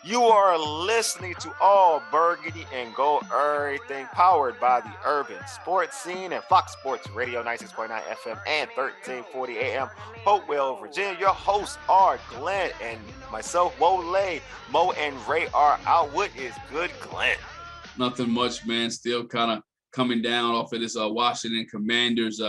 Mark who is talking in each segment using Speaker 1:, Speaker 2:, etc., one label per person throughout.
Speaker 1: You are listening to All Burgundy and Gold Everything, powered by the Urban Sports Scene and Fox Sports Radio 96.9 FM and 1340 AM, Hopewell, Virginia. Your hosts are Glenn and myself, Wole. Mo and Ray are out. What is good, Glenn?
Speaker 2: Nothing much, man. Still kind of coming down off of this Washington Commanders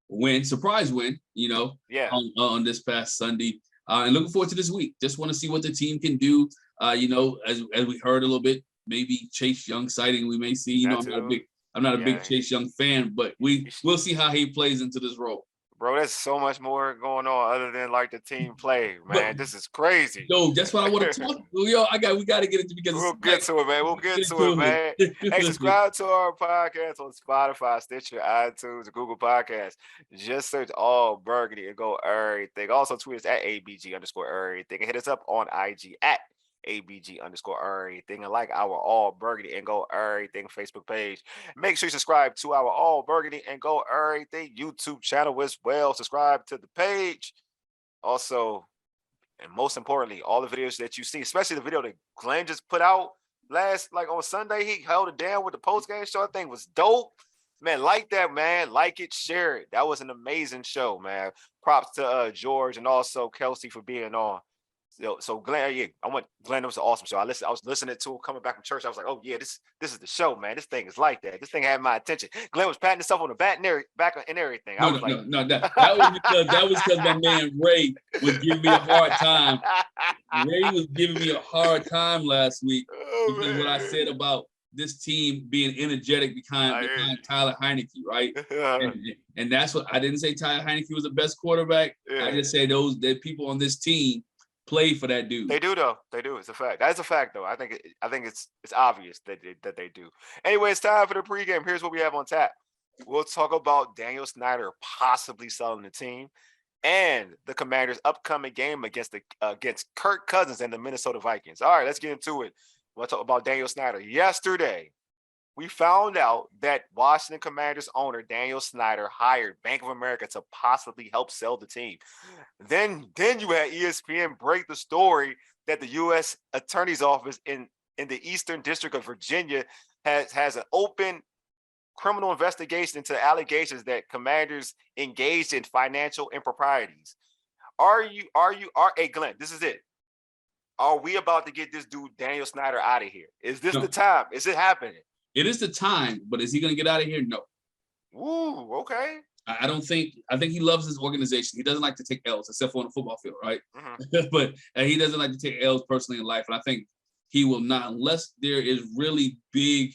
Speaker 2: win, surprise win,
Speaker 1: Yeah.
Speaker 2: on this past Sunday. And looking forward to this week. Just want to see what the team can do. As we heard a little bit, maybe Chase Young sighting we may see.
Speaker 1: That
Speaker 2: I'm not a
Speaker 1: too.
Speaker 2: big I'm not a
Speaker 1: Yeah.
Speaker 2: big Chase Young fan, but we'll see how he plays into this role.
Speaker 1: Bro, there's so much more going on other than like the team play,
Speaker 2: But
Speaker 1: man. This is crazy.
Speaker 2: yo, that's what I want to talk. Yo, we got to get into because
Speaker 1: We'll
Speaker 2: it's
Speaker 1: get
Speaker 2: like
Speaker 1: to it, man. We'll get
Speaker 2: get
Speaker 1: to it,
Speaker 2: into
Speaker 1: man. Hey,
Speaker 2: it.
Speaker 1: subscribe to our podcast on Spotify, Stitcher, iTunes, Google Podcasts. Just search All Burgundy and go everything. Also, tweet us at ABG underscore everything. And hit us up on IG at ABG underscore everything. And like our All Burgundy and Go Everything Facebook page. Make sure you subscribe to our All Burgundy and Go Everything YouTube channel as well. Subscribe to the page. Also, and most importantly, all the videos that you see, especially the video that Glenn just put out like on Sunday, he held it down with the post game show. I think was dope. Man, like that, man. Like it, share it. That was an amazing show, man. Props to George and also Kelsey for being on. So Glenn, yeah, I went. Glenn, it was an awesome show. I was listening to him coming back from church. I was like, oh yeah, this is the show, man. This thing is like that. This thing had my attention. Glenn was patting himself on the back and everything. I
Speaker 2: No,
Speaker 1: was
Speaker 2: no,
Speaker 1: like,
Speaker 2: no, no. That was because my man Ray was giving me a hard time. Ray was giving me a hard time last week
Speaker 1: oh
Speaker 2: because what I said
Speaker 1: man,
Speaker 2: about this team being energetic
Speaker 1: I
Speaker 2: behind
Speaker 1: hear
Speaker 2: Tyler Heineke, right?
Speaker 1: you.
Speaker 2: And and that's what I didn't say. Tyler Heineke was the best quarterback. I
Speaker 1: Yeah.
Speaker 2: just say that people on this team play for that dude.
Speaker 1: They do though. They do. It's a fact. That's a fact though. I think it's obvious that they do. Anyway, it's time for the pregame. Here's what we have on tap. We'll talk about Daniel Snyder possibly selling the team and the Commanders' upcoming game against Kirk Cousins and the Minnesota Vikings. All right, let's get into it. We'll talk about Daniel Snyder. Yesterday, we found out that Washington Commanders owner Daniel Snyder hired Bank of America to possibly help sell the team. Then you had ESPN break the story that the U.S. Attorney's Office in the Eastern District of Virginia has an open criminal investigation into allegations that Commanders engaged in financial improprieties. Hey Glenn, this is it. Are we about to get this dude Daniel Snyder out of here? Is this the
Speaker 2: No,
Speaker 1: time? Is it happening?
Speaker 2: it is the time, but is he going to get out of here? No.
Speaker 1: Ooh, okay.
Speaker 2: I don't think. I think he loves his organization. He doesn't like to take L's, except for on the football field, right?
Speaker 1: Mm-hmm.
Speaker 2: But he doesn't like to take L's personally in life, and I think he will not, unless there is really big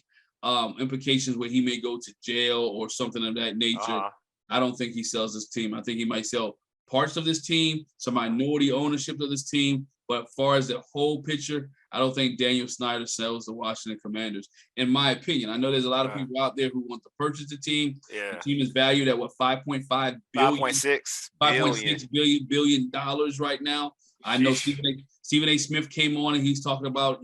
Speaker 2: implications where he may go to jail or something of that nature.
Speaker 1: Uh-huh.
Speaker 2: I don't think he sells this team. I think he might sell parts of this team, some minority ownership of this team. But as far as the whole picture, I don't think Daniel Snyder sells the Washington Commanders, in my opinion. I know there's a lot of people out there who want to purchase the team.
Speaker 1: Yeah.
Speaker 2: The team is valued at what, 5.5 billion,
Speaker 1: 5.6
Speaker 2: $5.6 billion right now. I know Stephen A. Smith came on and he's talking about,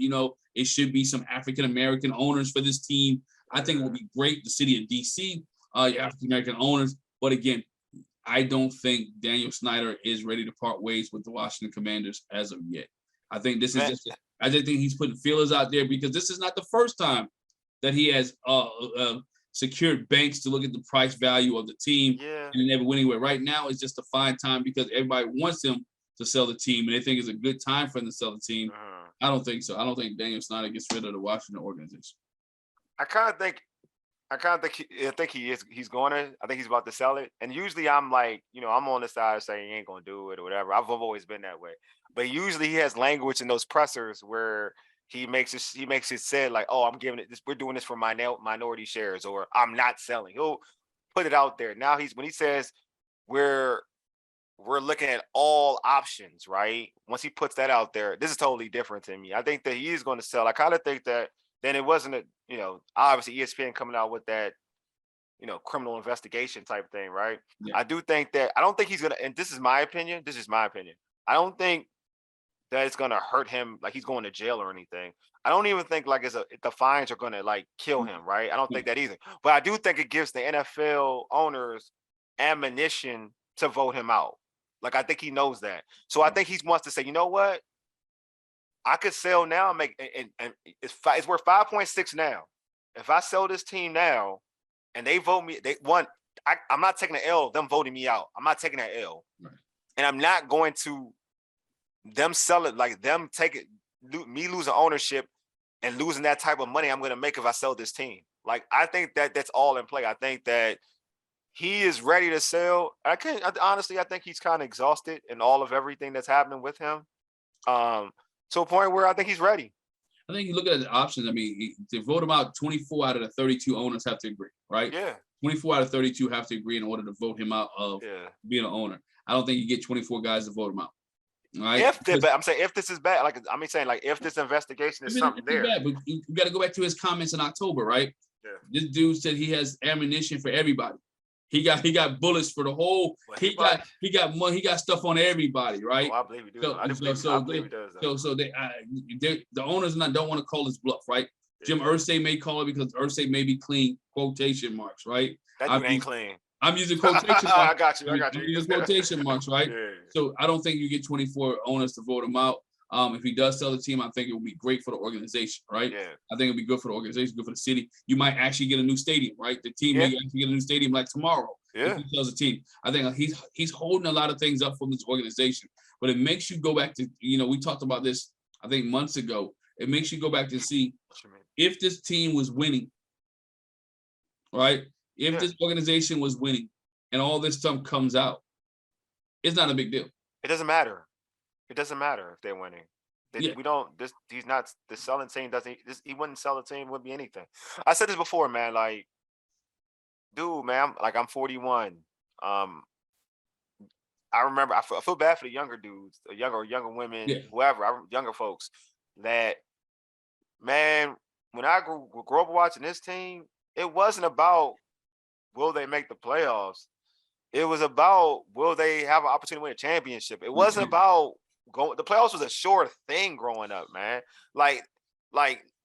Speaker 2: it should be some African American owners for this team. I think it would be great. The city of DC, African American owners. But again, I don't think Daniel Snyder is ready to part ways with the Washington Commanders as of yet. I think this is I just think he's putting feelers out there because this is not the first time that he has secured banks to look at the price value of the team and never went anywhere. Right now, it's just a fine time because everybody wants him to sell the team and they think it's a good time for him to sell the team. I don't think so. I don't think Daniel Snyder gets rid of the Washington organization.
Speaker 1: I think he's going to. I think he's about to sell it. And usually I'm like, I'm on the side saying he ain't going to do it or whatever. I've always been that way. But usually he has language in those pressers where he makes it said like, oh, I'm giving it this. We're doing this for minority shares, or I'm not selling. He'll put it out there. Now when he says we're looking at all options, right? Once he puts that out there, this is totally different to me. I think that he is going to sell. I kind of think that then it wasn't obviously ESPN coming out with that, criminal investigation type thing, right?
Speaker 2: Yeah.
Speaker 1: I don't think he's going to, and this is my opinion. I don't think that it's going to hurt him like he's going to jail or anything. I don't even think like the fines are going to like kill him, right? I don't think that either. But I do think it gives the NFL owners ammunition to vote him out. Like I think he knows that. So I think he wants to say, you know what? I could sell now and make and it's worth 5.6 now. If I sell this team now and they vote me, I'm not taking the L of them voting me out. I'm not taking that L.
Speaker 2: Right.
Speaker 1: And I'm not going to them sell it, like them take it, me losing ownership and losing that type of money I'm going to make if I sell this team. Like, I think that's all in play. I think that he is ready to sell. Honestly, I think he's kind of exhausted in all of everything that's happening with him. To a point where I think he's ready.
Speaker 2: I think you look at the options. I mean, to vote him out, 24 out of the 32 owners have to agree, right?
Speaker 1: Yeah.
Speaker 2: 24 out of 32 have to agree in order to vote him out of being an owner. I don't think you get 24 guys to vote him out. Right?
Speaker 1: I'm saying if this is bad, like I mean, saying like if this investigation is something there.
Speaker 2: Bad, but you got to go back to his comments in October, right?
Speaker 1: Yeah.
Speaker 2: This dude said he has ammunition for everybody. He got bullets for the whole. Well, he got money. He got stuff on everybody, right?
Speaker 1: Oh, I believe he does. I believe he does.
Speaker 2: So the owners don't want to call his bluff, right? Yeah. Jim Irsay may call it because Irsay may be clean, quotation marks, right?
Speaker 1: That dude ain't clean.
Speaker 2: I'm using quotation marks.
Speaker 1: I got you.
Speaker 2: I'm using quotation marks, right?
Speaker 1: Yeah.
Speaker 2: So I don't think you get 24 owners to vote him out. If he does sell the team, I think it will be great for the organization, right?
Speaker 1: Yeah.
Speaker 2: I think it'll be good for the organization, good for the city. You might actually get a new stadium, right? The team may actually get a new stadium like tomorrow.
Speaker 1: Yeah.
Speaker 2: If he sells the team. I think he's holding a lot of things up from this organization, but it makes you go back to, we talked about this, I think months ago. It makes you go back to see if this team was winning, right? If this organization was winning and all this stuff comes out, it's not a big deal.
Speaker 1: It doesn't matter. It doesn't matter if they're winning. We don't. He's not. The selling team doesn't. He wouldn't sell the team. Wouldn't be anything. I said this before, man. Like, dude, man. I'm 41. I remember. I feel bad for the younger dudes, the younger women, whoever, younger folks. That, man. When I grew up watching this team, it wasn't about will they make the playoffs. It was about will they have an opportunity to win a championship. It wasn't about the playoffs was a sure thing growing up, man. Like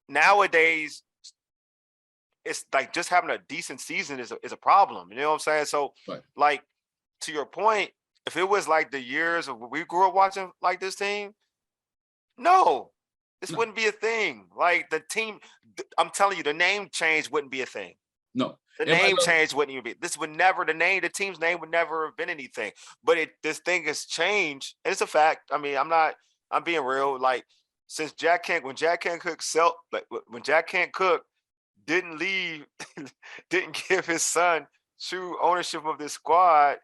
Speaker 1: nowadays, it's like just having a decent season is a problem. You know what I'm saying? So, like, to your point, if it was like the years of we grew up watching like this team, no, this wouldn't be a thing. Like the team, I'm telling you, the name change wouldn't be a thing.
Speaker 2: No.
Speaker 1: The name change wouldn't even be. This would never. The team's name would never have been anything. But this thing has changed, and it's a fact. I mean, I'm being real. Like since when Jack Kent Cook didn't leave, didn't give his son true ownership of this squad,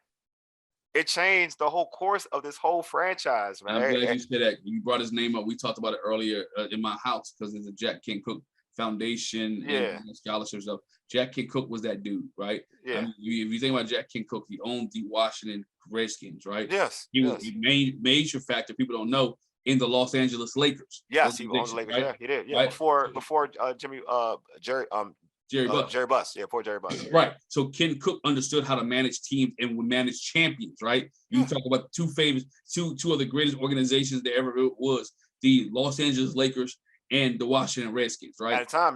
Speaker 1: it changed the whole course of this whole franchise, man.
Speaker 2: I'm glad you said that. You brought his name up. We talked about it earlier in my house because there's a Jack Kent Cook Foundation and scholarships stuff. Jack Kent Cook was that dude, right?
Speaker 1: Yeah.
Speaker 2: I mean, if you think about Jack Kent Cook, he owned the Washington Redskins, right?
Speaker 1: Yes.
Speaker 2: He was a major factor people don't know in the Los Angeles Lakers.
Speaker 1: Yes, he owned the Lakers. Right? Yeah, he did. Yeah,
Speaker 2: right?
Speaker 1: before Jerry Buss. Yeah, poor Jerry Buss.
Speaker 2: Right. So Ken Cook understood how to manage teams and would manage champions, right? You talk about two of the greatest organizations there ever was, the Los Angeles Lakers and the Washington Redskins, right?
Speaker 1: At a time,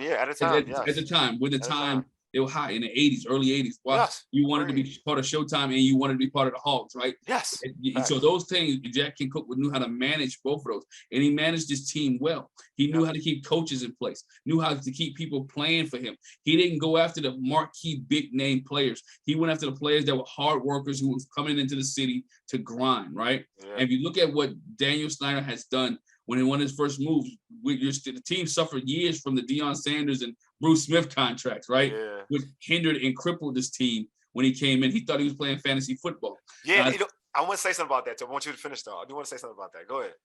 Speaker 1: with the time, they were high in the 80s, early 80s. Well, you wanted to be part of Showtime and you wanted to be part of the Hogs, right? Yes.
Speaker 2: And so those things, Jack Kent Cook knew how to manage both of those. And he managed his team well. He knew how to keep coaches in place, knew how to keep people playing for him. He didn't go after the marquee big name players. He went after the players that were hard workers who was coming into the city to grind, right? Yeah. And if you look at what Daniel Snyder has done when he won his first moves, the team suffered years from the Deion Sanders and Bruce Smith contracts, right? Yeah. Which hindered and crippled this team when he came in. He thought he was playing fantasy football.
Speaker 1: Yeah, I want to say something about that. So I want you to finish, though. I do want to say something about that. Go ahead.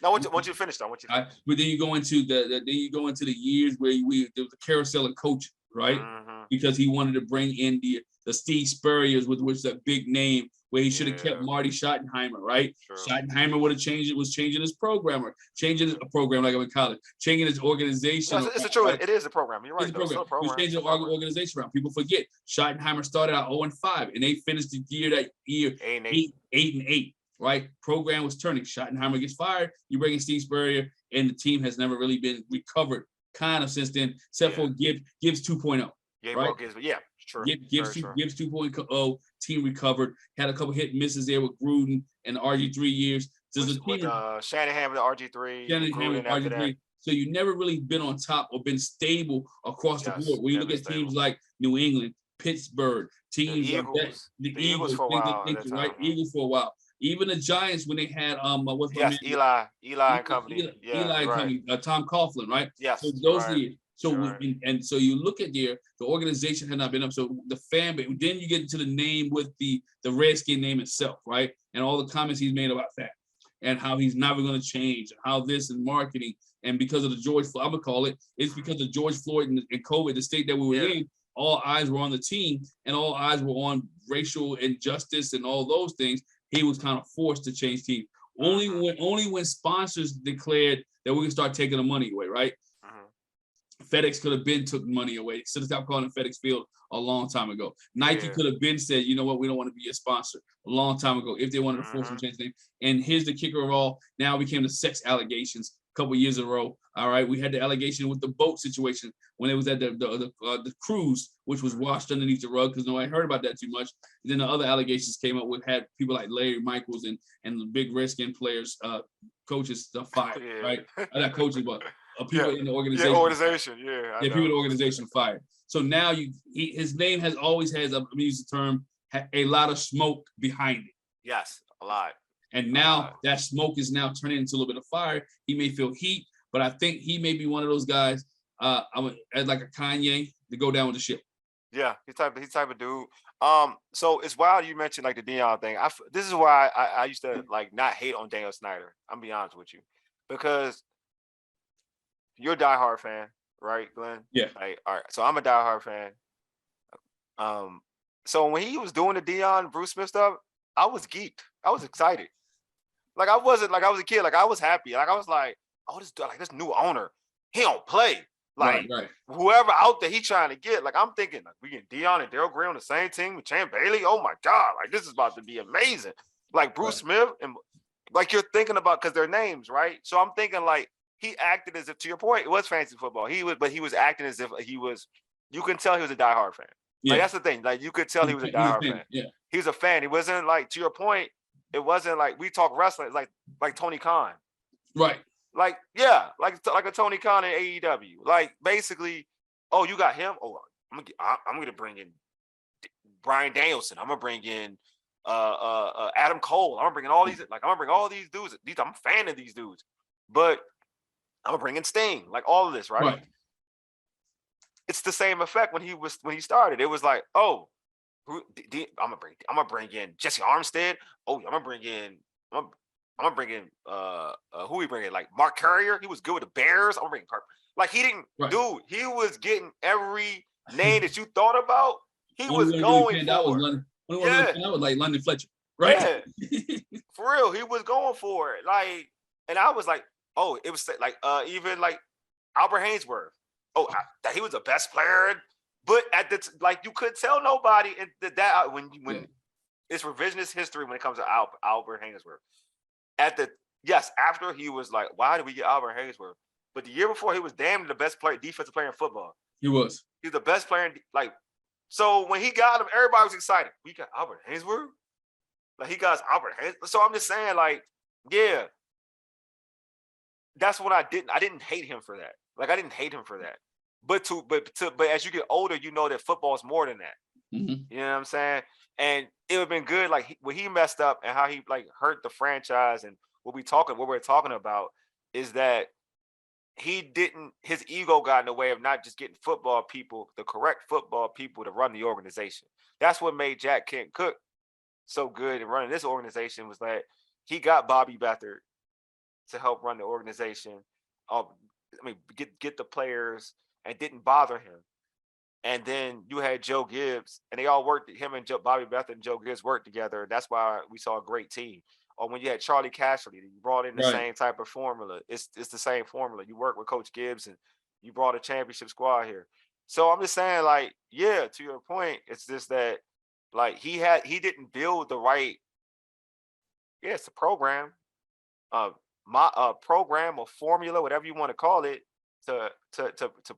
Speaker 1: No, I want you to finish, though.
Speaker 2: But then you go into the years where there was a carousel of coaches, right? Mm-hmm. Because he wanted to bring in the Steve Spurriers, with which that big name, where he should have kept Marty Schottenheimer, right? Sure. Schottenheimer would have changing his programmer, changing a program like I'm in college, changing his organization.
Speaker 1: No, it's true. Right? It is a program. You're right.
Speaker 2: It's a program. He's changing the organization around. People forget Schottenheimer started out 0-5, and they finished the year 8-8, right? Program was turning. Schottenheimer gets fired. You bring in Steve Spurrier, and the team has never really been recovered kind of since then, except for Gibbs 2.0.
Speaker 1: Yeah,
Speaker 2: right?
Speaker 1: True.
Speaker 2: Gibbs 2.0, team recovered, had a couple hit and misses there with Gruden and the RG3 years. So the
Speaker 1: with
Speaker 2: team
Speaker 1: Shanahan with the RG3,
Speaker 2: Shanahan with
Speaker 1: Gruden after that.
Speaker 2: RG3. So you never really been on top or been stable across the board. When you look at teams like New England, Pittsburgh, teams
Speaker 1: the
Speaker 2: like that,
Speaker 1: Eagles,
Speaker 2: the
Speaker 1: Eagles
Speaker 2: Eagles,
Speaker 1: for a
Speaker 2: things
Speaker 1: while
Speaker 2: like
Speaker 1: at that
Speaker 2: right?
Speaker 1: time.
Speaker 2: Eagles for a while. Even the Giants when they had what's my
Speaker 1: Yes,
Speaker 2: man?
Speaker 1: Eli and company.
Speaker 2: Eli
Speaker 1: right.
Speaker 2: coming, Tom Coughlin, right?
Speaker 1: Yes,
Speaker 2: So those
Speaker 1: right.
Speaker 2: years. So and so you look at there, the organization had not been up. So the fan base, then you get into the name with the Redskin name itself, right? And all the comments he's made about that and how he's never going to change, and how this and marketing. And because of the George Floyd, I'm gonna call it, it's because of George Floyd and COVID, the state that we were in, all eyes were on the team and all eyes were on racial injustice and all those things. He was kind of forced to change teams. Only when sponsors declared that we can start taking the money away, right? FedEx could have been took money away. Should have stopped calling it FedEx Field a long time ago. Nike could have been said, you know what, we don't want to be a sponsor a long time ago if they wanted to force them to change the name. And here's the kicker of all. Now became the sex allegations a couple years in a row. All right, we had the allegation with the boat situation when it was at the cruise, which was washed underneath the rug because nobody heard about that too much. And then the other allegations came up with had people like Larry Michaels and the big Redskin players, coaches fired, right? Not coaches, but people in the organization. People in the organization fired. So now his name has always has, I'm gonna use the term, a lot of smoke behind it.
Speaker 1: Yes, a lot.
Speaker 2: And now that smoke is now turning into a little bit of fire. He may feel heat, but I think he may be one of those guys, like a Kanye, to go down with the ship.
Speaker 1: Yeah, he's type of dude. So it's wild you mentioned like the Deion thing. This is why I used to like not hate on Daniel Snyder. I'm be honest with you, because you're a diehard fan, right, Glenn?
Speaker 2: Yeah.
Speaker 1: Like, all right. So I'm a diehard fan. So when he was doing the Deion Bruce Smith stuff, I was geeked. I was excited. Like I wasn't like I was a kid. Like I was happy. Like I was like, oh, this new owner, he don't play. Like whoever out there he trying to get. Like I'm thinking, like we get Deion and Daryl Gray on the same team with Champ Bailey. Oh my God, like this is about to be amazing. Like Bruce Smith and like you're thinking about because their names, right? So I'm thinking like he acted as if, to your point, it was fantasy football. He was acting as if he was. You can tell he was a diehard fan. Like that's the thing. Like you could tell he was a diehard fan.
Speaker 2: Yeah,
Speaker 1: he was a fan. He wasn't like, to your point. It wasn't like we talk wrestling like Tony Khan,
Speaker 2: right?
Speaker 1: Like like a Tony Khan in AEW. Like basically, oh, you got him. Oh, I'm gonna bring in Bryan Danielson. I'm gonna bring in Adam Cole. I'm gonna bring in all these. Like I'm gonna bring all these dudes. I'm a fan of these dudes, but I'm gonna bring in Sting. Like all of this, right? It's the same effect when he started. It was like, oh. I'm gonna bring in Jesse Armstead. Oh, I'm gonna bring in who we bring in? Like Mark Carrier. He was good with the Bears. I'm gonna bring in Kirk. Like he didn't, dude. He was getting every name that you thought about. He was going for.
Speaker 2: That was like London Fletcher, right?
Speaker 1: Yeah, for real. He was going for it. Like, and I was like, oh, it was like even like Albert Hainsworth. Oh, that he was the best player. But at the like, you could tell nobody that when it's revisionist history when it comes to Albert Hainsworth. After he was like, why did we get Albert Hainsworth? But the year before, he was damn the best defensive player in football.
Speaker 2: He was.
Speaker 1: He's the best player. So when he got him, everybody was excited. We got Albert Hainsworth. Like he got Albert Hainsworth. So I'm just saying, like, yeah, that's what I didn't hate him for that. Like I didn't hate him for that. But as you get older, you know that football is more than that. You know what I'm saying? And it would have been good, like when he messed up and how he like hurt the franchise. And what we're talking about is that his ego got in the way of not just getting the correct football people to run the organization. That's what made Jack Kent Cooke so good in running this organization, was that he got Bobby Beathard to help run the organization. Get the players. And didn't bother him. And then you had Joe Gibbs, and they all worked. Him and Bobby Beathard and Joe Gibbs worked together. That's why we saw a great team. Or when you had Charlie Casserly, you brought in the same type of formula. It's the same formula. You work with Coach Gibbs, and you brought a championship squad here. So I'm just saying, like, yeah, to your point, it's just that, like, he didn't build the right. Yeah, it's a program, program or formula, whatever you want to call it. To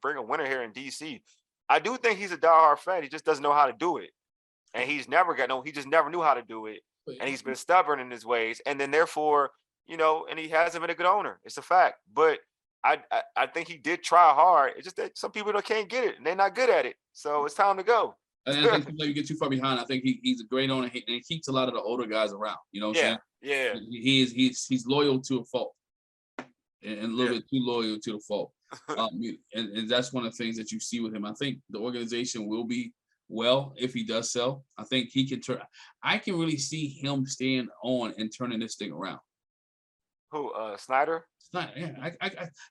Speaker 1: bring a winner here in DC. I do think he's a diehard fan. He just doesn't know how to do it. And he just never knew how to do it. And he's been stubborn in his ways. And then therefore, and he hasn't been a good owner. It's a fact. But I think he did try hard. It's just that some people can't get it and they're not good at it. So it's time to go.
Speaker 2: And I think sometimes you get too far behind. I think he's a great owner, and he keeps a lot of the older guys around. You know what I'm saying?
Speaker 1: Yeah.
Speaker 2: He's loyal to a fault, and a little bit too loyal to the fault. And that's one of the things that you see with him. I think the organization will be well if he does sell. I think he can turn. I can really see him staying on and turning this thing around.
Speaker 1: Who? Snyder?
Speaker 2: Snyder, yeah.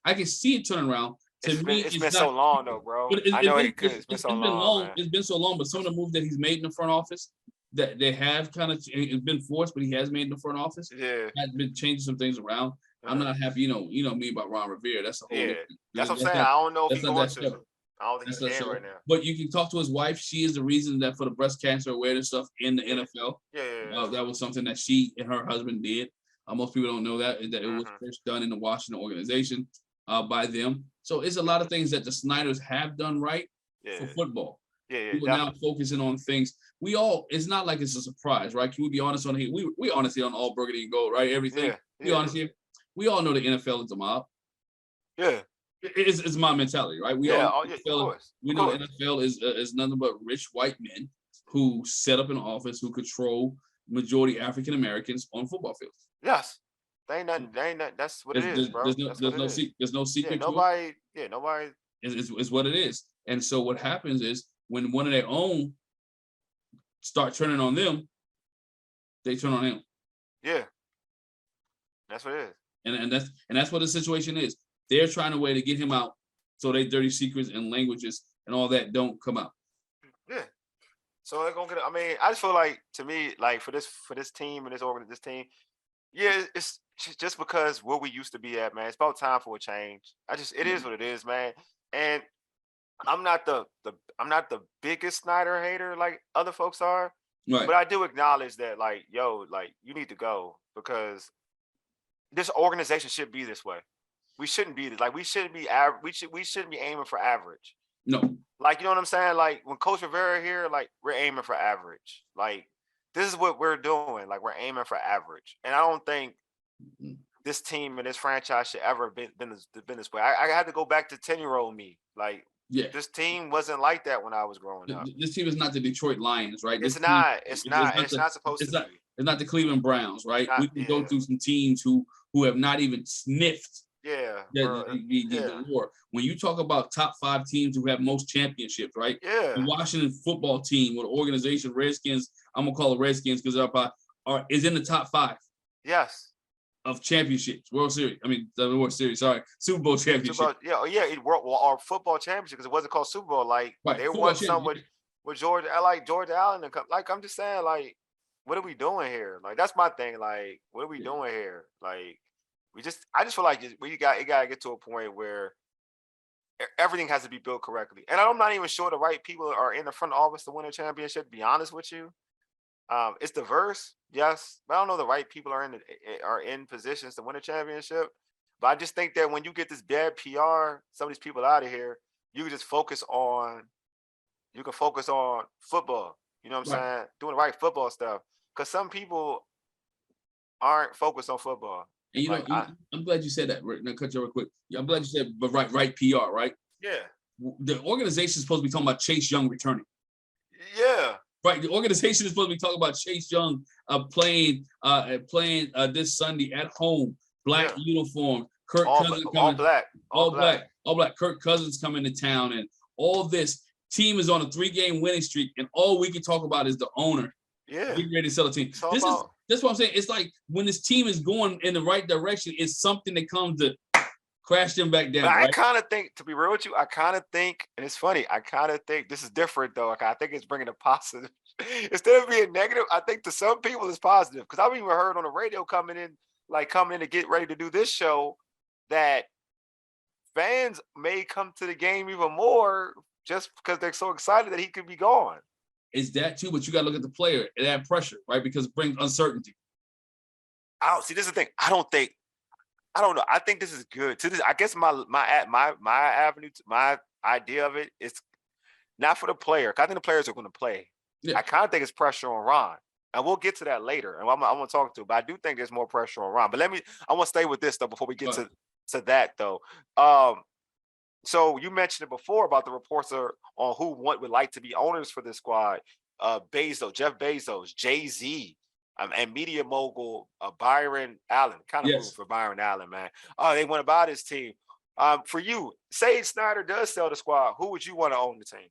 Speaker 2: I can see it turning around.
Speaker 1: It's been so long though, bro. I know he could. It's been so long.
Speaker 2: It's been so long, but some of the moves that he's made in the front office that they have kind of it's been forced, but he has made in the front office.
Speaker 1: Yeah,
Speaker 2: has been changing some things around. I'm not happy, you know me about Ron Rivera. That's a whole
Speaker 1: that's what I'm saying. I don't know if he's going to. I don't think he can right now.
Speaker 2: But you can talk to his wife. She is the reason that for the breast cancer awareness stuff in the NFL.
Speaker 1: Yeah.
Speaker 2: That was something that she and her husband did. Most people don't know that it was first done in the Washington organization by them. So it's a lot of things that the Snyders have done right for football. People now focusing on things. It's not like it's a surprise, right? Can we be honest on here? We honestly on all Burgundy and Gold, right? Everything. Be honest here. We all know the NFL is a mob.
Speaker 1: Yeah.
Speaker 2: It's my mentality, right? We know the NFL is nothing but rich white men who set up an office who control majority African Americans on football fields.
Speaker 1: Yes. They ain't nothing. That's what it is, bro.
Speaker 2: There's no secret.
Speaker 1: Nobody.
Speaker 2: Is what it is. And so what happens is when one of their own start turning on them, they turn on him.
Speaker 1: Yeah. That's what it is.
Speaker 2: And that's what the situation is. They're trying a way to get him out so they dirty secrets and languages and all that don't come out.
Speaker 1: Yeah. So they're gonna get. I mean, I just feel like, to me, like for this team and this team, it's just because where we used to be at, man. It's about time for a change. It is what it is, man. And I'm not the biggest Snyder hater like other folks are,
Speaker 2: right.
Speaker 1: But I do acknowledge that, like, you need to go, because this organization should be this way. We shouldn't be like we shouldn't be we shouldn't be aiming for average.
Speaker 2: No.
Speaker 1: Like, you know what I'm saying? Like when Coach Rivera here, like we're aiming for average. Like this is what we're doing. Like we're aiming for average. And I don't think this team and this franchise should ever been this way. I had to go back to 10-year-old me. Like this team wasn't like that when I was growing up.
Speaker 2: This team is not the Detroit Lions, right?
Speaker 1: It's not supposed to be.
Speaker 2: It's not the Cleveland Browns, right? We can go through some teams who have not even sniffed the war. When you talk about top 5 teams who have most championships, right?
Speaker 1: Yeah.
Speaker 2: The Washington football team, or the organization Redskins, I'm gonna call it Redskins because is in the top 5.
Speaker 1: Yes.
Speaker 2: Of championships, World Series. I mean, the World Series. Sorry, Super Bowl championship.
Speaker 1: Or football championship, because it wasn't called Super Bowl. Like they won some with Georgia. I like Georgia Allen. Like I'm just saying, like, what are we doing here? Like that's my thing. Like, what are we doing here? Like, I just feel like it got to get to a point where everything has to be built correctly. And I'm not even sure the right people are in the front office to win a championship, to be honest with you. It's diverse, yes, but I don't know the right people are in positions to win a championship. But I just think that when you get this bad PR, some of these people out of here, you can just focus on football. You know what I'm saying? Doing the right football stuff. Because some people aren't focused on football.
Speaker 2: And I'm glad you said that. Now, cut you real quick. I'm glad you said, but right PR, right?
Speaker 1: Yeah.
Speaker 2: The organization is supposed to be talking about Chase Young returning.
Speaker 1: Yeah.
Speaker 2: Right. The organization is supposed to be talking about Chase Young playing this Sunday at home, black uniform. Kirk Cousins coming, all black. Kirk Cousins coming to town, and all this team is on a 3-game winning streak, and all we can talk about is the owner.
Speaker 1: Yeah.
Speaker 2: Getting ready to sell the team. That's what I'm saying. It's like when this team is going in the right direction, it's something that comes to crash them back down.
Speaker 1: I kind of think, to be real with you, and it's funny, I kind of think this is different though. I think it's bringing a positive. Instead of being negative, I think to some people it's positive. Because I've even heard on the radio coming in to get ready to do this show, that fans may come to the game even more just because they're so excited that he could be gone.
Speaker 2: Is that too, but you got to look at the player and that pressure, right? Because it brings uncertainty.
Speaker 1: See, this is the thing. I don't know. I think this is good. I guess my avenue, my idea of it is not for the player. I think the players are going to play. Yeah. I kind of think it's pressure on Ron. And we'll get to that later. And I'm going to talk to, but I do think there's more pressure on Ron. But I want to stay with this though before we get to that though. So you mentioned it before about the reports on who would like to be owners for this squad. Jeff Bezos, Jay-Z, and media mogul Byron Allen. Kind of rooting for Byron Allen, man. They want to buy this team. For you, say Snyder does sell the squad, who would you want to own the team?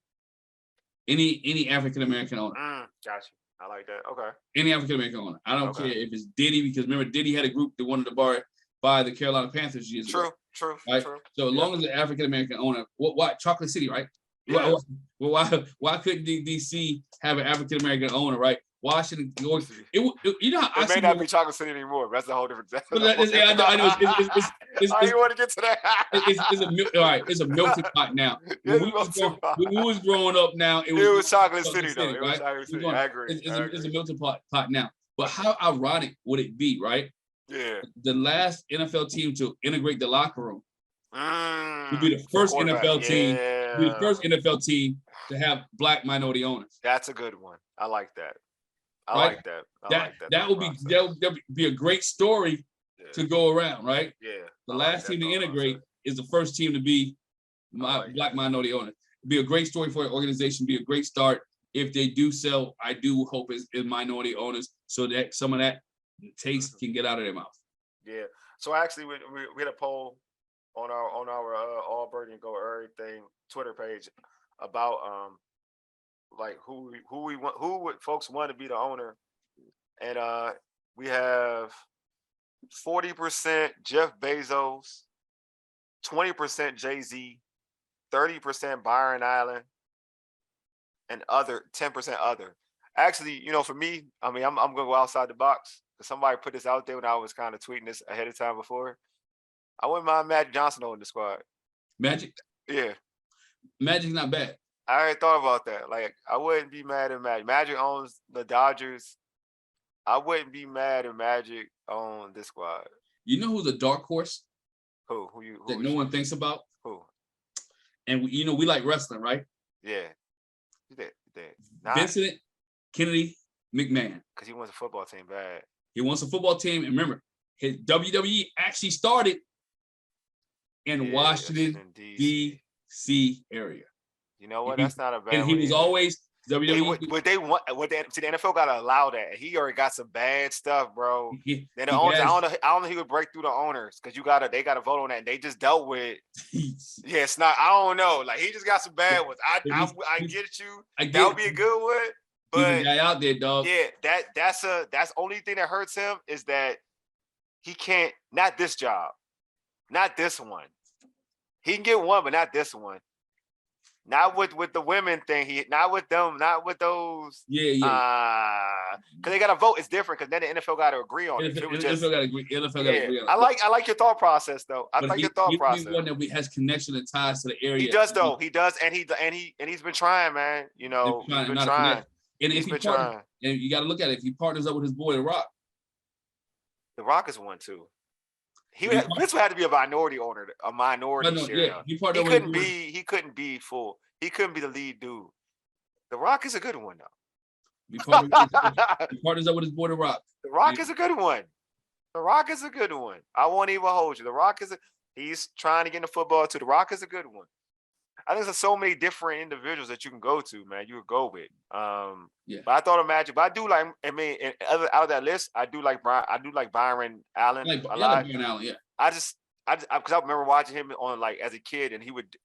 Speaker 2: Any African American owner.
Speaker 1: Gotcha. I like that. Okay.
Speaker 2: Any African American owner. I don't care if it's Diddy, because remember Diddy had a group that wanted to buy the Carolina Panthers years ago. True. So as long as the African American owner, why Chocolate City, right? Yeah. Why couldn't DC have an African American owner, right? Washington, you know how
Speaker 1: it may not be Chocolate City anymore. But that's a whole different.
Speaker 2: I know.
Speaker 1: I didn't want to get to that.
Speaker 2: It's a melting pot now. When we was growing up, now it was
Speaker 1: Chocolate City, though. It
Speaker 2: was
Speaker 1: Chocolate City. I agree.
Speaker 2: It's a melting pot now. But how ironic would it be, right?
Speaker 1: Yeah.
Speaker 2: The last NFL team to integrate the locker room would be the first NFL team. Be the first NFL team to have Black minority owners.
Speaker 1: That's a good one. I like that. I like that.
Speaker 2: That would be a great story to go around, right?
Speaker 1: Yeah.
Speaker 2: The last team to integrate is the first team to be Black minority owner. It'd be a great story for an organization. Be a great start. If they do sell, I do hope it's minority owners, so that some of that taste can get out of their mouth.
Speaker 1: Yeah. So actually, we had a poll on our All Burgundy Go Errrything Twitter page about like who would folks want to be the owner, and we have 40% Jeff Bezos, 20% Jay-Z, 30% Byron Allen, and 10% other. Actually, for me, I mean, I'm gonna go outside the box. Somebody put this out there when I was kind of tweeting this ahead of time before. I wouldn't mind Magic Johnson owning the squad.
Speaker 2: Magic?
Speaker 1: Yeah.
Speaker 2: Magic's not bad.
Speaker 1: I already thought about that. Like, I wouldn't be mad at Magic. Magic owns the Dodgers. I wouldn't be mad if Magic owned this squad.
Speaker 2: You know who's a dark horse?
Speaker 1: Who
Speaker 2: that no one thinks about?
Speaker 1: Who?
Speaker 2: And we like wrestling, right?
Speaker 1: Yeah.
Speaker 2: Vincent Kennedy McMahon.
Speaker 1: Because he wants a football team bad.
Speaker 2: He wants a football team. And remember, his WWE actually started in Washington, D.C. area.
Speaker 1: You know what? That's not a bad
Speaker 2: And he was always WWE.
Speaker 1: The NFL got to allow that. He already got some bad stuff, bro. Then the owners, I don't know he would break through the owners because they got to vote on that. And they just dealt with. Yeah, it's not. I don't know. Like, he just got some bad ones. I get you. That would be a good one. But
Speaker 2: he's a guy out there, dog.
Speaker 1: Yeah, that's only thing that hurts him is that he can't. Not this job, not this one. He can get one, but not this one. Not with the women thing. Not with them. Not with those.
Speaker 2: Yeah.
Speaker 1: Because they got to vote. It's different because then the NFL got to agree on it.
Speaker 2: NFL got to agree. NFL got to agree on it.
Speaker 1: I like your thought process though. I like your thought process.
Speaker 2: He's one that has connection and ties to the area.
Speaker 1: He does though. He does, and he's been trying, man. He's been trying.
Speaker 2: And if he partners, and you got to look at it, if he partners up with his boy The Rock.
Speaker 1: The Rock is one too. This would have to be a minority owner, a minority share.
Speaker 2: Yeah,
Speaker 1: he couldn't be full. He couldn't be the lead dude. The Rock is a good one though.
Speaker 2: He partners up with his boy The Rock.
Speaker 1: The Rock is a good one. The Rock is a good one. I won't even hold you. The Rock he's trying to get into football too. The Rock is a good one. I think there's so many different individuals that you can go to, man. You would go with. But I thought of Magic. But I do like. I mean, out of that list, I do like Byron Allen a lot.
Speaker 2: Byron Allen, yeah.
Speaker 1: Because I remember watching him on as a kid, and he would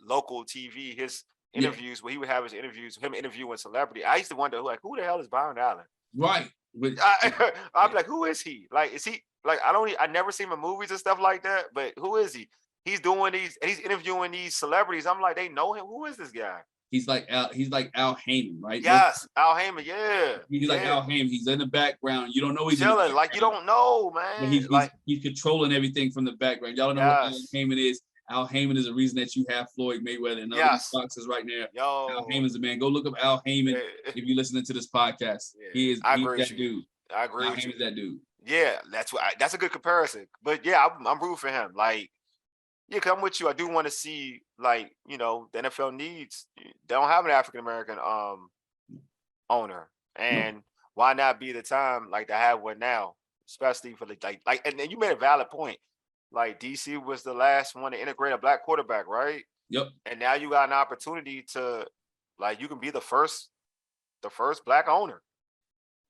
Speaker 1: local TV his interviews where he would have his interviews, him interviewing celebrity. I used to wonder who the hell is Byron Allen?
Speaker 2: Right.
Speaker 1: I'd be like, who is he? Like, is he I never seen him in movies and stuff like that, but who is he? He's doing these, and he's interviewing these celebrities. I'm like, they know him. Who is this guy?
Speaker 2: He's like Al Heyman, right?
Speaker 1: Yes, Al Heyman. Yeah,
Speaker 2: he's like Al Heyman. He's in the background. You don't know he's
Speaker 1: chilling. You don't know, man.
Speaker 2: But he's controlling everything from the background. Y'all don't know what Al Heyman is. Al Heyman is the reason that you have Floyd Mayweather and other boxers right there. Al Heyman's the man. Go look up Al Heyman if you're listening to this podcast. Yeah. He's that dude.
Speaker 1: I agree.
Speaker 2: Al Heyman's that dude.
Speaker 1: Yeah, that's a good comparison. But yeah, I'm rooting for him. Cause I'm with you. I do want to see, the NFL needs. They don't have an African American owner, and why not be the time like to have one now, especially for the and you made a valid point. Like DC was the last one to integrate a black quarterback, right?
Speaker 2: Yep.
Speaker 1: And now you got an opportunity to, like, you can be the first black owner.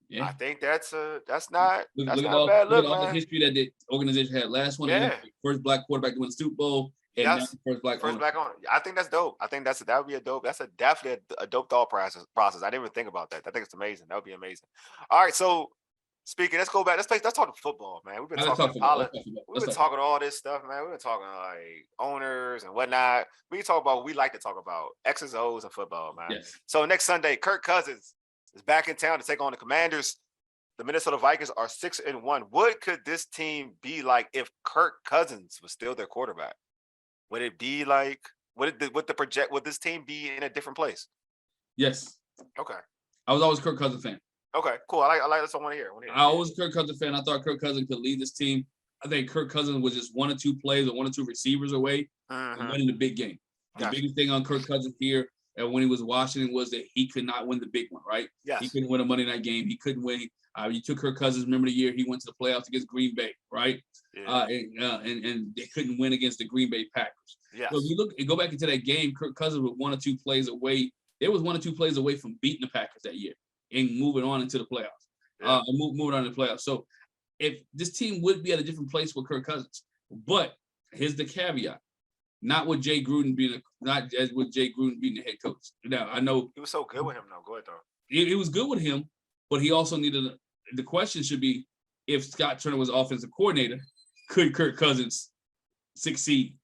Speaker 2: Yeah.
Speaker 1: I think that's not
Speaker 2: Look
Speaker 1: a bad
Speaker 2: at
Speaker 1: look,
Speaker 2: all the
Speaker 1: man.
Speaker 2: history that the organization had. Last one,
Speaker 1: Yeah.
Speaker 2: first black quarterback to win the Super Bowl, and now
Speaker 1: Yes.
Speaker 2: the first black owner.
Speaker 1: I think that's dope. I think that would be definitely a dope thought process. I didn't even think about that. I think it's amazing. That would be amazing. All right, so speaking, let's go back. Let's talk football, man. We've been talking all this stuff, man. We've been talking like owners and whatnot. We can talk about what we like to talk about, X's, O's, and football, man.
Speaker 2: Yes.
Speaker 1: So next Sunday, Kirk Cousins is back in town to take on the Commanders. The Minnesota Vikings are 6-1. What could this team be like if Kirk Cousins was still their quarterback? Would it be like, would this team be in a different place?
Speaker 2: Yes.
Speaker 1: Okay.
Speaker 2: I was always a Kirk Cousins fan.
Speaker 1: Okay, cool. I like this. I want to hear.
Speaker 2: I was a Kirk Cousins fan. I thought Kirk Cousins could lead this team. I think Kirk Cousins was just one or two plays or one or two receivers away from winning the big game. The biggest thing on Kirk Cousins here and when he was in Washington was that he could not win the big one, right?
Speaker 1: Yes.
Speaker 2: He couldn't win a Monday night game. He couldn't win. You took Kirk Cousins. Remember the year he went to the playoffs against Green Bay, right? Yeah. And they couldn't win against the Green Bay Packers.
Speaker 1: Yes.
Speaker 2: So if you look and go back into that game, Kirk Cousins was one or two plays away. They was one or two plays away from beating the Packers that year and moving on into the playoffs. Moving on to the playoffs. So if this team would be at a different place with Kirk Cousins, but here's the caveat: not with Jay Gruden being the head coach. Now I know
Speaker 1: he was so good with him. Though, go ahead though.
Speaker 2: It was good with him, but he also needed. The question should be: if Scott Turner was offensive coordinator, could Kirk Cousins succeed?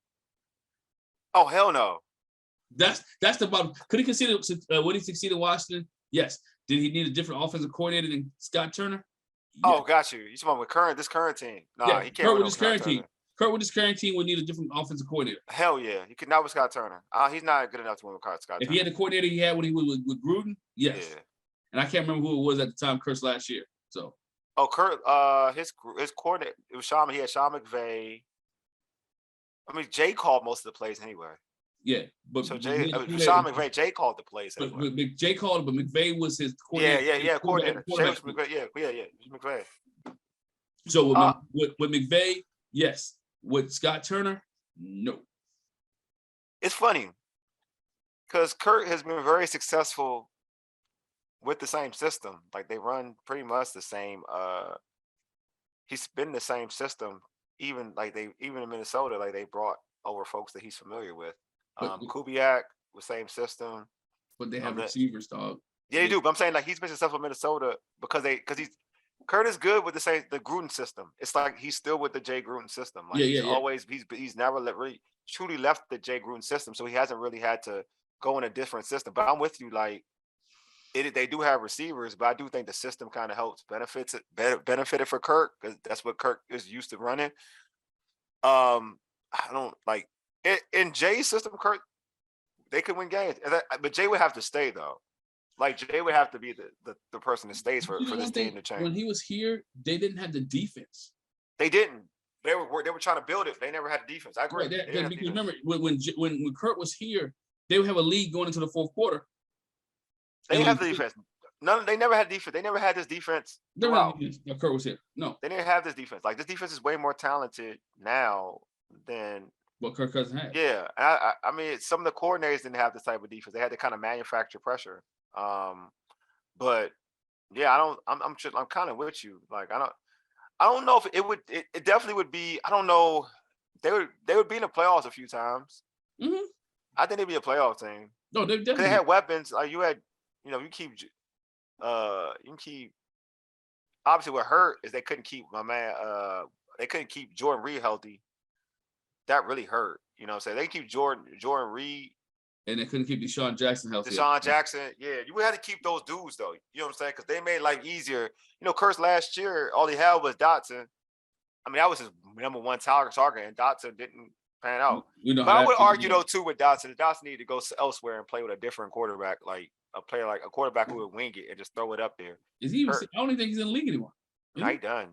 Speaker 1: Oh hell no!
Speaker 2: That's the bottom. Could he consider would he succeed in Washington? Yes. Did he need a different offensive coordinator than Scott Turner? Yeah.
Speaker 1: Oh, got you. You talking about this current team? Nah, he can't.
Speaker 2: Kurt with this current team. Kurt with this current team would need a different offensive coordinator.
Speaker 1: Hell yeah, he could not with Scott Turner. He's not good enough to win with Scott Turner.
Speaker 2: If he had the coordinator he had when he was with Gruden, yes. Yeah. And I can't remember who it was at the time, Kurt's last year. So.
Speaker 1: Oh, Kurt. His coordinator. It was Sean. He had Sean McVay. I mean, Jay called most of the plays anyway.
Speaker 2: Yeah, but
Speaker 1: so Sean McVay, Jay called the plays. Anyway.
Speaker 2: But Jay called it, but McVay was his coordinator.
Speaker 1: Yeah, coordinator. Jay was McVay. Yeah, McVay.
Speaker 2: So with McVay, yes. With Scott Turner, no.
Speaker 1: It's funny because Kurt has been very successful with the same system. Like they run pretty much the same. He's been the same system. Even in Minnesota, like they brought over folks that he's familiar with. Kubiak was same system.
Speaker 2: But they have receivers, dog.
Speaker 1: Yeah, they do. But I'm saying like he's been successful in Minnesota because Kurt is good with the Gruden system. It's like he's still with the Jay Gruden system. Like he's never really truly left the Jay Gruden system, so he hasn't really had to go in a different system. But I'm with you, like they do have receivers, but I do think the system kind of helps benefited for Kirk because that's what Kirk is used to running. I don't like in Jay's system, Kirk, they could win games, but Jay would have to stay though. Like Jay would have to be the person that stays for this team to change.
Speaker 2: When he was here, they didn't have the defense.
Speaker 1: They didn't. They were trying to build it. They never had the defense. I agree.
Speaker 2: Right, because remember when Kurt was here, they would have a lead going into the fourth quarter.
Speaker 1: They didn't have the defense. They never had defense. They never had this defense.
Speaker 2: Kurt was here. No,
Speaker 1: they didn't have this defense. Like this defense is way more talented now than
Speaker 2: what Kirk Cousins had.
Speaker 1: Yeah, I mean, some of the coordinators didn't have this type of defense. They had to kind of manufacture pressure. But yeah, I'm kind of with you. Like I don't know if it definitely would be. I don't know. They would be in the playoffs a few times.
Speaker 2: Mm-hmm.
Speaker 1: I think they'd be a playoff team.
Speaker 2: No, they definitely.
Speaker 1: They had weapons. Like you had, you can keep. Obviously, what hurt is they couldn't keep my man. They couldn't keep Jordan Reed healthy. That really hurt. You know what I'm saying? They keep Jordan Reed.
Speaker 2: And they couldn't keep Deshaun Jackson healthy.
Speaker 1: Deshaun Jackson, yeah. You would have to keep those dudes, though. You know what I'm saying? Because they made life easier. Kurt's last year, all he had was Dotson. I mean, that was his number one target, and Dotson didn't pan out. But I would argue, though, too, with Dotson. Dotson needed to go elsewhere and play with a different quarterback, like a quarterback who would wing it and just throw it up there.
Speaker 2: Is he? I don't even think he's in the league anymore.
Speaker 1: Nah, he's done.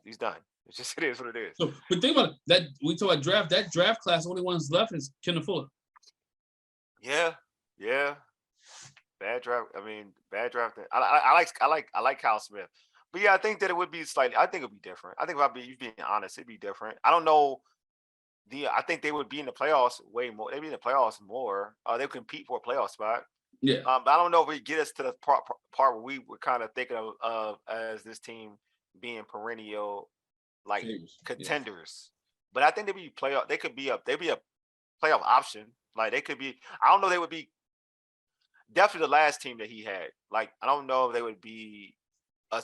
Speaker 1: He's done. It's just, it is what it is.
Speaker 2: So, but think about it. That we talk about draft. That draft class, only one's left is Kendall Fuller.
Speaker 1: Yeah. Bad draft. I mean, bad draft. I like Kyle Smith, but yeah, I think that it would be slightly. I think it would be different. I think if I be you being honest, it'd be different. I don't know. I think they would be in the playoffs way more. They'd be in the playoffs more. They would compete for a playoff spot.
Speaker 2: Yeah.
Speaker 1: But I don't know if we get us to the part where we were kind of thinking of as this team being perennial like contenders. Yeah. But I think they'd be playoff. They could be up. They'd be a playoff option. Like they could be. I don't know. They would be definitely the last team that he had. Like I don't know if they would be a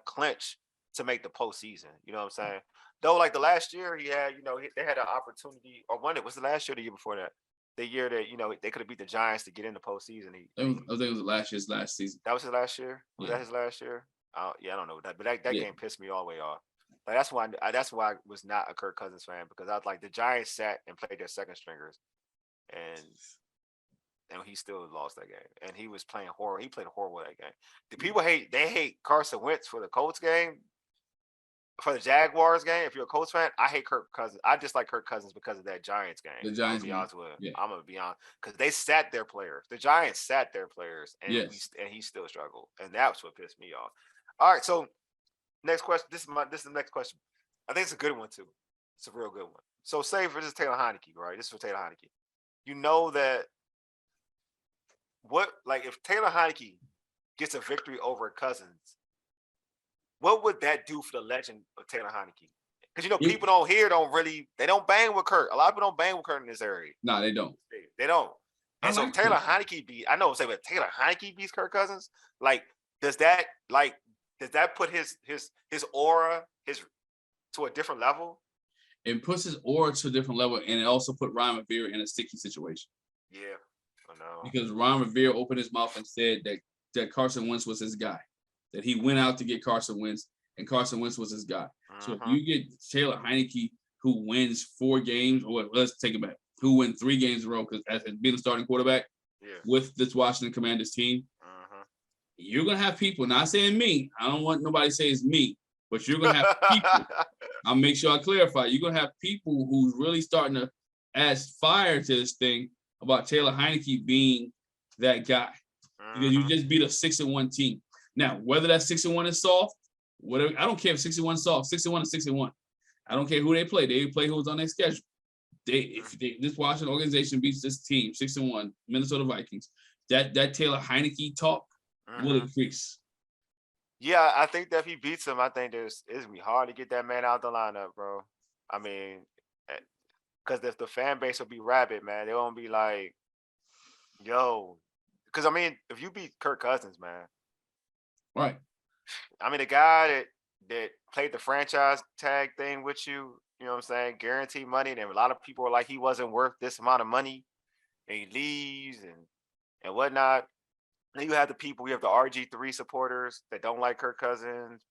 Speaker 1: clinch to make the postseason. You know what I'm saying? Though, like the last year he had, they had an opportunity, or one. It was the last year, or the year before that. The year that they could have beat the Giants to get in the postseason.
Speaker 2: I think it was last season.
Speaker 1: That was his last year. Was that his last year? Yeah, I don't know that, but that game pissed me all the way off. Like that's why I was not a Kirk Cousins fan, because I was like, the Giants sat and played their second stringers, and he still lost that game. And he was playing horrible. He played horrible that game. The people hate Carson Wentz for the Colts game. For the Jaguars game, if you're a Colts fan, I hate Kirk Cousins. I just like Kirk Cousins because of that Giants game.
Speaker 2: The Giants
Speaker 1: I'm gonna be honest, because they sat their players. The Giants sat their players, and he still struggled, and that's what pissed me off. All right, so next question. This is the next question. I think it's a good one too. It's a real good one. So say for this is Taylor Heineke, right? This is for Taylor Heineke. You know that if Taylor Heineke gets a victory over Cousins, what would that do for the legend of Taylor Heineke? Because people don't bang with Kirk. A lot of people don't bang with Kirk in this area.
Speaker 2: No, they don't.
Speaker 1: They don't. And so Taylor Heineke but Taylor Heineke beats Kirk Cousins. Like, does that put his aura to a different level?
Speaker 2: It puts his aura to a different level, and it also put Ron Rivera in a sticky situation.
Speaker 1: Yeah, I know.
Speaker 2: Because Ron Rivera opened his mouth and said that Carson Wentz was his guy. That he went out to get Carson Wentz, and Carson Wentz was his guy. So if you get Taylor Heineke, who wins 4 games, or let's take it back, who win 3 games in a row because as being a starting quarterback with this Washington Commanders team, you're gonna have people. Not saying me. I don't want nobody to say it's me, but you're gonna have people. I'll make sure I clarify. You're gonna have people who's really starting to add fire to this thing about Taylor Heineke being that guy, because you just beat a 6-1 team. Now, whether that 6-1 is soft, whatever, I don't care if 6-1 is soft. 6-1 is 6-1. I don't care who they play. They play who's on their schedule. If this Washington organization beats this team 6-1, Minnesota Vikings, that Taylor Heineke talk will increase.
Speaker 1: Yeah, I think that if he beats him, I think it's gonna be hard to get that man out the lineup, bro. I mean, because if the fan base will be rabid, man, they won't be like, yo, because I mean, if you beat Kirk Cousins, man.
Speaker 2: Right.
Speaker 1: I mean, the guy that played the franchise tag thing with you, you know what I'm saying, guaranteed money, and a lot of people are like, he wasn't worth this amount of money, and he leaves and whatnot. Then you have the RG3 supporters that don't like Kirk Cousins,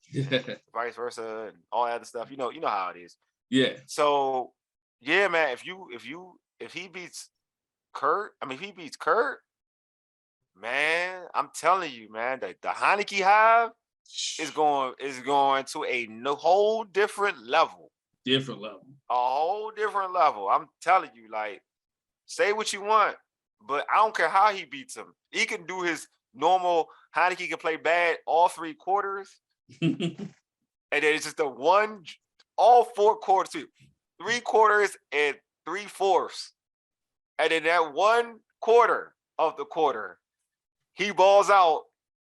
Speaker 1: vice versa, and all that other stuff. You know how it is.
Speaker 2: Yeah.
Speaker 1: So, yeah, man, if he beats Kurt, man, I'm telling you, man, the Heineke hive is going to a whole different level. A whole different level. I'm telling you, like, say what you want, but I don't care how he beats him. He can do his normal. Heineke can play bad all 3 quarters, and then it's just all 4 quarters, 3 quarters and 3/4, and then that 1 quarter of the quarter, he balls out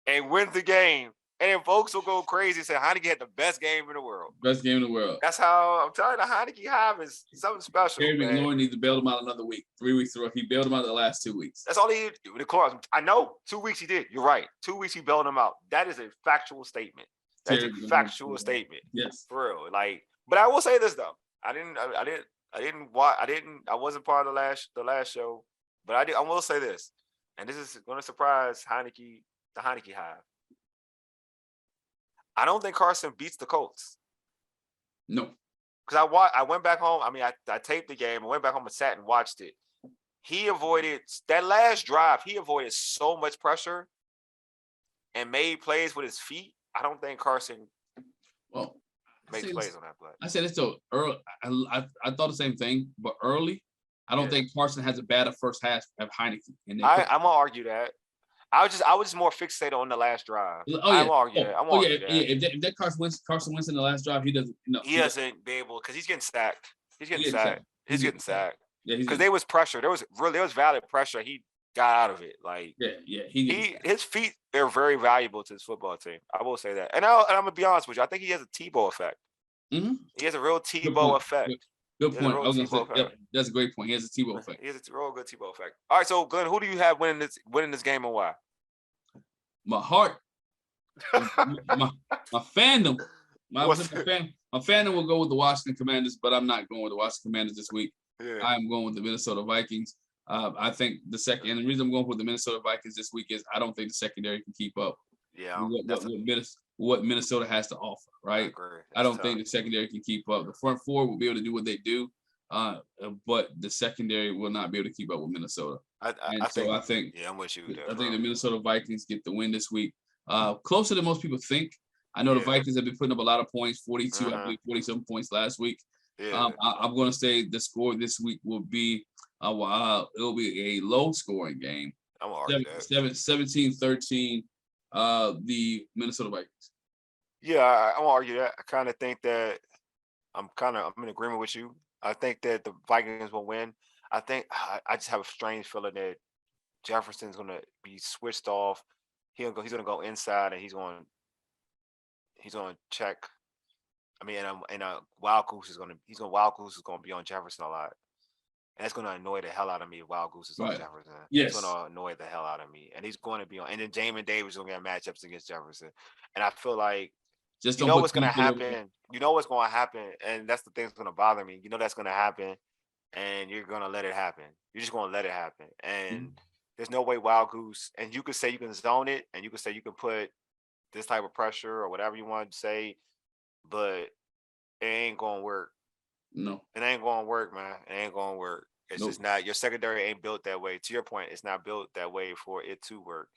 Speaker 1: and wins the game. And then folks will go crazy and say Heineke had the best game in the world. That's how I'm telling you, the Heineke hive is something special.
Speaker 2: Terry McLaurin needs to bail him out another week. 3 weeks through. He bailed him out the last 2 weeks.
Speaker 1: That's all he did. I know 2 weeks he did. You're right. 2 weeks he bailed him out. That is a factual statement. That's a factual statement.
Speaker 2: Yes.
Speaker 1: For real. Like, but I will say this though. I wasn't part of the last show, but I will say this. And this is going to surprise Heineke, the Heineke hive. I don't think Carson beats the Colts.
Speaker 2: No.
Speaker 1: Because I went back home. I mean, I taped the game. I went back home and sat and watched it. He avoided that last drive. He avoided so much pressure and made plays with his feet. I don't think Carson makes plays on that play.
Speaker 2: I said it's still early. I thought the same thing, but early, I don't think Carson has a better first half of Heineke.
Speaker 1: I'm gonna argue that. I was just more fixated on the last drive.
Speaker 2: Oh
Speaker 1: I
Speaker 2: yeah.
Speaker 1: won't argue that. I won't argue that.
Speaker 2: If that Carson Wentz in the last drive, he doesn't. No,
Speaker 1: He doesn't be able because he's getting sacked. He's getting sacked.
Speaker 2: He's
Speaker 1: He's getting
Speaker 2: getting sacked.
Speaker 1: sacked.
Speaker 2: Yeah,
Speaker 1: Because there was pressure. There was valid pressure. He got out of it. Like his feet are very valuable to this football team. I will say that. And I'm gonna be honest with you. I think he has a Tebow effect.
Speaker 2: Mm-hmm.
Speaker 1: He has a real Tebow effect.
Speaker 2: Good point. I was gonna say that's a great point. He has a Tebow effect.
Speaker 1: He has a real good Tebow effect. All right, so Glenn, who do you have winning this game and why?
Speaker 2: My heart, my fandom. My fandom will go with the Washington Commanders, but I'm not going with the Washington Commanders this week.
Speaker 1: Yeah.
Speaker 2: I'm going with the Minnesota Vikings. I think and the reason I'm going with the Minnesota Vikings this week is I don't think the secondary can keep up.
Speaker 1: Yeah,
Speaker 2: what Minnesota has to offer, right? I don't think the secondary can keep up. The front four will be able to do what they do, but the secondary will not be able to keep up with Minnesota. I think
Speaker 1: I'm with you.
Speaker 2: I think the Minnesota Vikings get the win this week. Closer than most people think. I know the Vikings have been putting up a lot of points, 42, I believe 47 points last week.
Speaker 1: Yeah.
Speaker 2: I'm going to say the score this week will be it'll be a low scoring game.
Speaker 1: I'm already
Speaker 2: 17-13. The Minnesota Vikings.
Speaker 1: Yeah, I won't argue that. I kind of think that I'm in agreement with you. I think that the Vikings will win. I think I just have a strange feeling that Jefferson's going to be switched off. He's going to go inside and he's going to check. I mean, and Wild Goose is going to be on Jefferson a lot. And that's going to annoy the hell out of me if Wild Goose is on Jefferson.
Speaker 2: Yes.
Speaker 1: It's going to annoy the hell out of me. And he's going to be on. And then Jamin Davis is going to get matchups against Jefferson. And I feel like, you know what's going to happen. You know what's going to happen. And that's the thing that's going to bother me. You know that's going to happen. And you're going to let it happen. You're just going to let it happen. And there's no way Wild Goose. And you could say you can zone it. And you could say you can put this type of pressure or whatever you want to say. But it ain't going to work.
Speaker 2: No.
Speaker 1: It ain't going to work, man. It ain't going to work. It's just not. Your secondary ain't built that way. To your point, it's not built that way for it to work.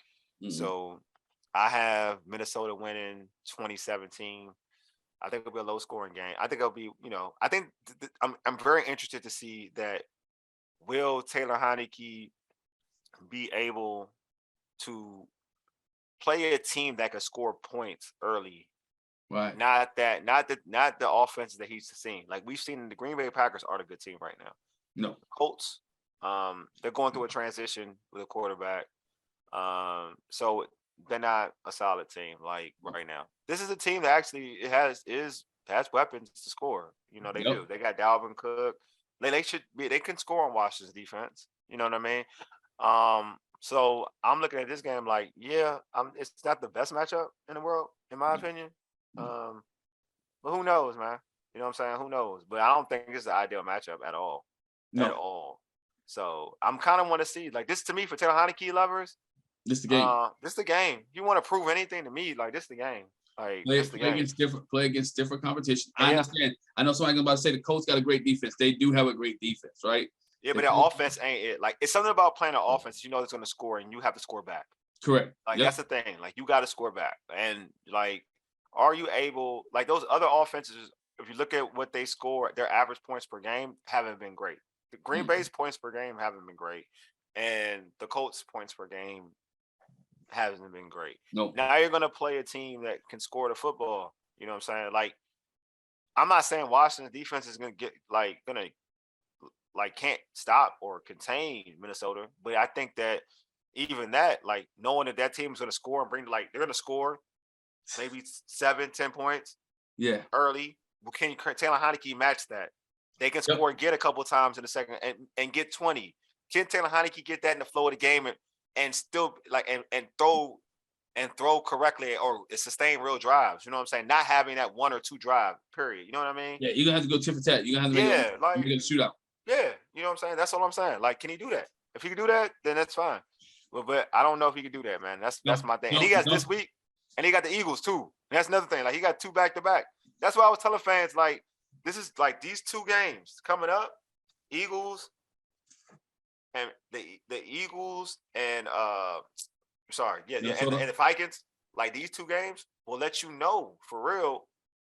Speaker 1: So I have Minnesota winning 2017. I think it'll be a low scoring game. I think it'll be, I think I'm very interested to see that will Taylor Heineke be able to play a team that can score points early.
Speaker 2: Right.
Speaker 1: Not the offenses that he's seen. Like we've seen, the Green Bay Packers aren't a good team right now.
Speaker 2: No.
Speaker 1: Colts, they're going through a transition with a quarterback. So they're not a solid team like right now. This is a team that actually has weapons to score. They do. They got Dalvin Cook. They can score on Washington's defense. You know what I mean? So I'm looking at this game like, it's not the best matchup in the world, in my opinion. But who knows, man? You know what I'm saying? Who knows? But I don't think it's the ideal matchup at all.
Speaker 2: No.
Speaker 1: At all. So I'm kind of want to see, like, this to me, for Taylor Heineke lovers.
Speaker 2: This the game.
Speaker 1: This the game. You want to prove anything to me? Like, this the game. Like,
Speaker 2: play against different competition. I understand. I know somebody's about to say the Colts got a great defense. They do have a great defense, right?
Speaker 1: Yeah, but their offense ain't it. Like, it's something about playing an offense. That's going to score, and you have to score back.
Speaker 2: Correct.
Speaker 1: Like, that's the thing. Like, you got to score back, and like, are you able? Like, those other offenses, if you look at what they score, their average points per game haven't been great. The Green Bay's points per game haven't been great, and the Colts' points per game hasn't been great.
Speaker 2: No.
Speaker 1: Now you're gonna play a team that can score the football. You know what I'm saying? Like, I'm not saying Washington's defense is gonna can't stop or contain Minnesota, but I think that even that, like, knowing that team's gonna score and they're gonna score maybe 7-10 points, early. Well, can Taylor Heineke match that? They can score and get a couple times in the second and get 20. Can Taylor Heineke get that in the flow of the game and still and throw correctly or sustain real drives? You know what I'm saying? Not having that one or two drive period. You know what I mean?
Speaker 2: Yeah, you're gonna have to go tit for tat. You're gonna have to make a shootout.
Speaker 1: Yeah, you know what I'm saying? That's all I'm saying. Like, can he do that? If he can do that, then that's fine. But I don't know if he can do that, man. That's my thing. And he got this week, and he got the Eagles too. And that's another thing. Like, he got 2 back-to-back. That's why I was telling fans, like, this is like these 2 games coming up, Eagles and the Eagles and and the Vikings. Like, these 2 games will let you know for real,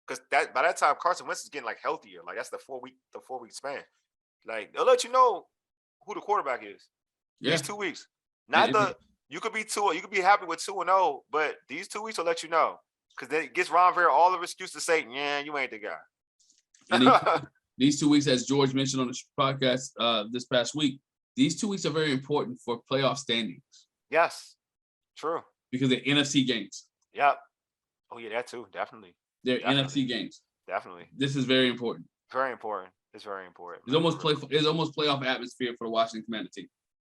Speaker 1: because by that time Carson Wentz is getting like healthier. Like, that's the 4-week span. Like, they'll let you know who the quarterback is. These 2 weeks, not You could be happy with 2-0, but these 2 weeks will let you know. Because then it gets Ron Rivera all the excuse to say, yeah, you ain't the guy.
Speaker 2: And these 2 weeks, as George mentioned on the podcast this past week, these 2 weeks are very important for playoff standings.
Speaker 1: Yes, true.
Speaker 2: Because they're NFC games.
Speaker 1: Yep. Oh, yeah, that too. Definitely.
Speaker 2: They're NFC games.
Speaker 1: Definitely.
Speaker 2: This is very important.
Speaker 1: Very important. It's very important.
Speaker 2: It's almost playoff atmosphere for the Washington Commander team.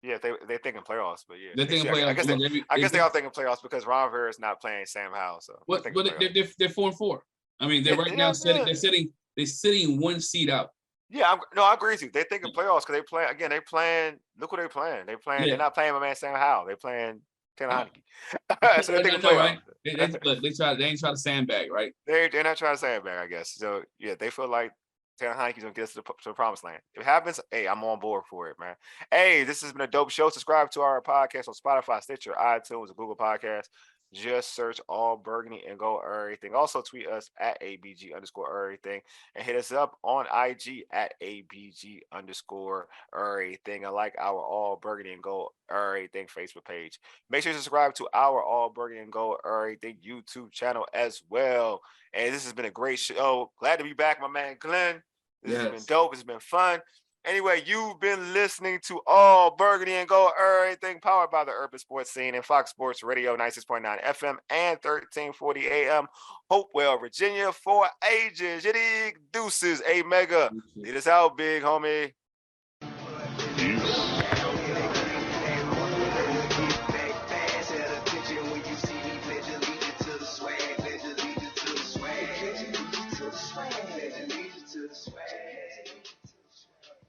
Speaker 1: Yeah, they're thinking playoffs, but yeah,
Speaker 2: they're thinking playoffs.
Speaker 1: I guess they are thinking playoffs because Ron Rivera is not playing Sam Howell. So,
Speaker 2: but they're 4-4. I mean, they're now sitting 1 seed out.
Speaker 1: Yeah, I agree with you. They're thinking playoffs because they playing. Look what they're playing. They're not playing my man Sam Howell. They're playing Taylor Heineke. So they're thinking playoffs.
Speaker 2: Right? They ain't trying to sandbag, right?
Speaker 1: They're not trying to sandbag, I guess. So yeah, they feel like Taylor Heineke's gonna get us to the promised land. If it happens, hey, I'm on board for it, man. Hey, this has been a dope show. Subscribe to our podcast on Spotify, Stitcher, iTunes, and Google Podcasts. Just search All Burgundy and go Errrything. Also tweet us at ABG_Errrything and hit us up on IG at ABG_Errrything. And like our All Burgundy and Go Errrything Facebook page. Make sure you subscribe to our All Burgundy and Go Errrything YouTube channel as well. And this has been a great show. Glad to be back, my man Glenn. This has been dope. It's been fun. Anyway, you've been listening to All Burgundy and Go Errrything, powered by the Urban Sports Scene and Fox Sports Radio 96.9 FM and 1340 AM, Hopewell, Virginia, for ages. Deuces, A Mega. Lead us out, big homie.